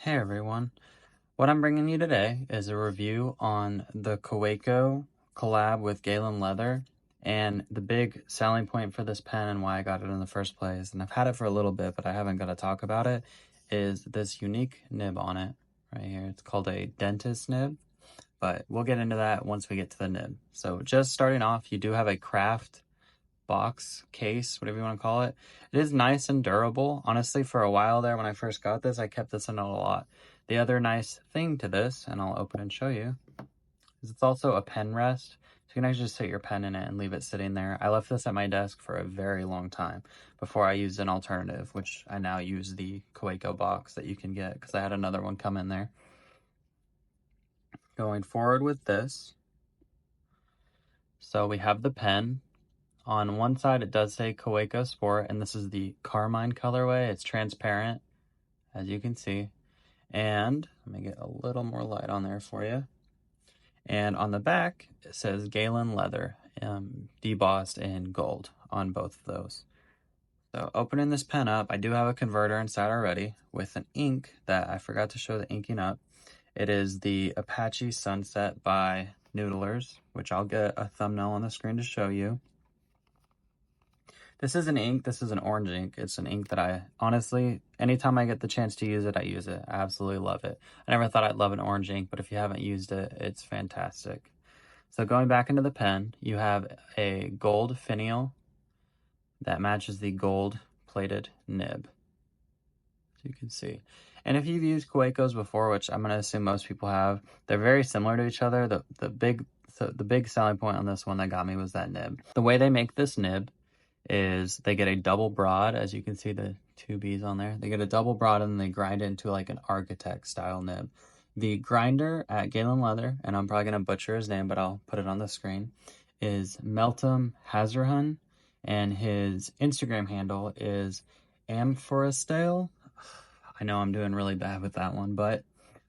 Hey everyone, what I'm bringing you today is a review on the Kaweco collab with Galen leather and the big selling point for this pen and why I got it in the first place. And I've had it for a little bit, but I haven't got to talk about it, is this unique nib on it right here. It's called a dentist nib, but we'll get into that once we get to the nib. So just starting off, you do have a craft box, case, whatever you want to call it. It is nice and durable. Honestly, for a while there when I first got this, I kept this in it a lot. The other nice thing to this, and I'll open and show you, is it's also a pen rest. So you can actually just sit your pen in it and leave it sitting there. I left this at my desk for a very long time before I used an alternative, which I now use the Kaweco box that you can get because I had another one come in there. Going forward with this, so we have the pen. On one side, it does say Kaweco Sport, and this is the Carmine colorway. It's transparent, as you can see. And let me get a little more light on there for you. And on the back, it says Galen leather, debossed in gold on both of those. So opening this pen up, I do have a converter inside already with an ink that I forgot to show the inking up. It is the Apache Sunset by Noodlers, which I'll get a thumbnail on the screen to show you. This is an ink. This is an orange ink. It's an ink that I, honestly, anytime I get the chance to use it, I use it. I absolutely love it. I never thought I'd love an orange ink, but if you haven't used it, it's fantastic. So going back into the pen, you have a gold finial that matches the gold plated nib, as you can see. And if you've used Kawecos before, which I'm going to assume most people have, they're very similar to each other. The big selling point on this one that got me was that nib. The way they make this nib is they get a double broad, as you can see the two B's on there. They get a double broad and they grind it into like an architect style nib. The grinder at Galen Leather, and I'm probably going to butcher his name, but I'll put it on the screen, is Meltem Hazarhun, and his Instagram handle is Amforestale. I know I'm doing really bad with that one, but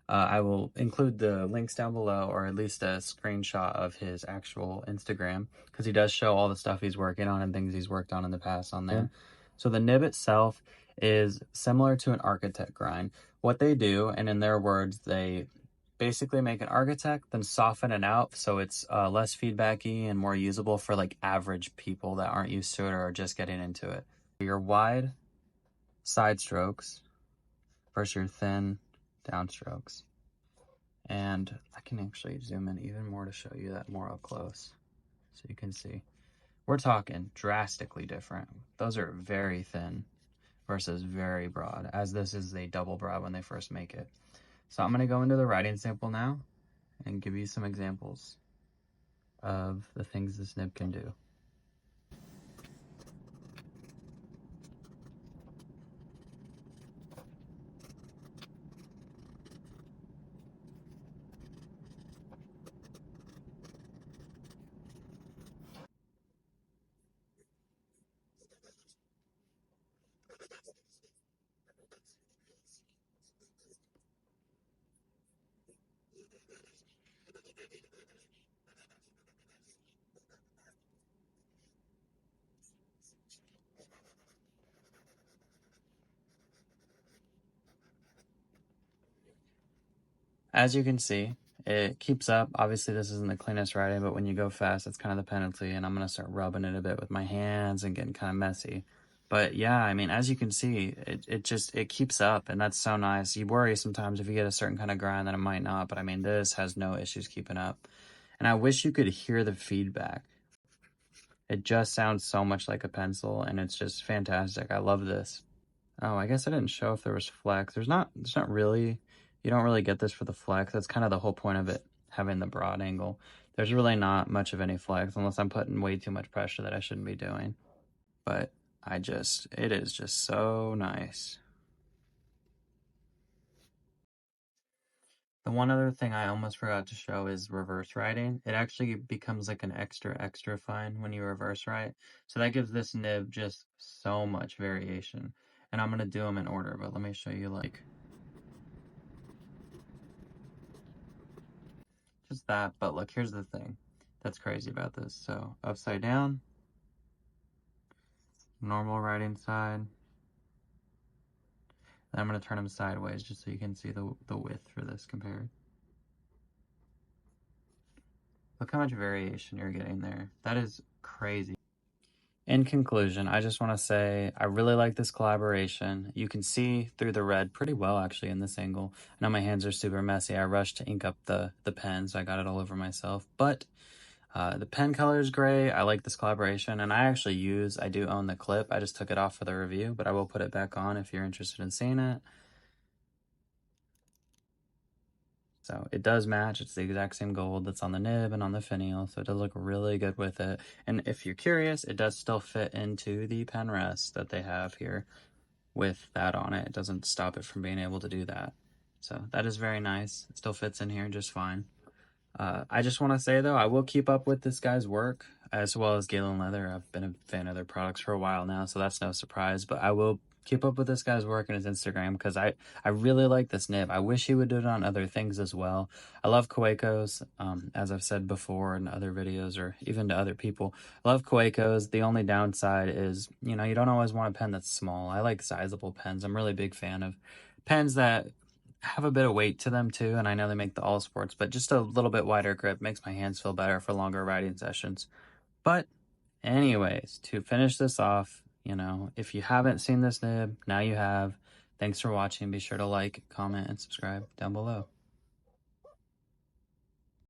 I will include the links down below, or at least a screenshot of his actual Instagram, because he does show all the stuff he's working on and things he's worked on in the past on there. So the nib itself is similar to an architect grind. What they do, and in their words, they basically make an architect, then soften it out so it's less feedbacky and more usable for like average people that aren't used to it or are just getting into it. Your wide side strokes versus your thin downstrokes. And I can actually zoom in even more to show you that more up close so you can see. We're talking drastically different. Those are very thin versus very broad, as this is a double broad when they first make it. So I'm going to go into the writing sample now and give you some examples of the things this nib can do. As you can see, it keeps up. Obviously, this isn't the cleanest writing, but when you go fast, that's kind of the penalty, and I'm going to start rubbing it a bit with my hands and getting kind of messy. But yeah, I mean, as you can see, it keeps up, and that's so nice. You worry sometimes if you get a certain kind of grind that it might not, but I mean, this has no issues keeping up. And I wish you could hear the feedback. It just sounds so much like a pencil, and it's just fantastic. I love this. Oh, I guess I didn't show if there was flex. There's not really, you don't really get this for the flex. That's kind of the whole point of it, having the broad angle. There's really not much of any flex unless I'm putting way too much pressure that I shouldn't be doing. But it is just so nice. The one other thing I almost forgot to show is reverse writing. It actually becomes like an extra fine when you reverse write. So that gives this nib just so much variation. And I'm going to do them in order, but let me show you like just that. But look, here's the thing that's crazy about this. So upside down, normal writing side, And I'm going to turn them sideways just so you can see the width for this compared. Look how much variation you're getting there. That is crazy. In conclusion, I just want to say I really like this collaboration. You can see through the red pretty well actually in this angle. I know my hands are super messy. I rushed to ink up the pen, so I got it all over myself. But the pen color is great. I like this collaboration, and I do own the clip. I just took it off for the review, but I will put it back on if you're interested in seeing it. So it does match. It's the exact same gold that's on the nib and on the finial, so it does look really good with it. And if you're curious, it does still fit into the pen rest that they have here with that on it. It doesn't stop it from being able to do that. So that is very nice. It still fits in here just fine. I just want to say, though, I will keep up with this guy's work, as well as Galen Leather. I've been a fan of their products for a while now, so that's no surprise. But I will keep up with this guy's work on his Instagram because I really like this nib. I wish he would do it on other things as well. I love Kawecos, as I've said before in other videos or even to other people. I love Kawecos. The only downside is, you know, you don't always want a pen that's small. I like sizable pens. I'm really a big fan of pens that have a bit of weight to them too, and I know they make the all sports, but just a little bit wider grip makes my hands feel better for longer writing sessions. But anyways, to finish this off, you know, if you haven't seen this nib, now you have. Thanks for watching. Be sure to like, comment, and subscribe down below.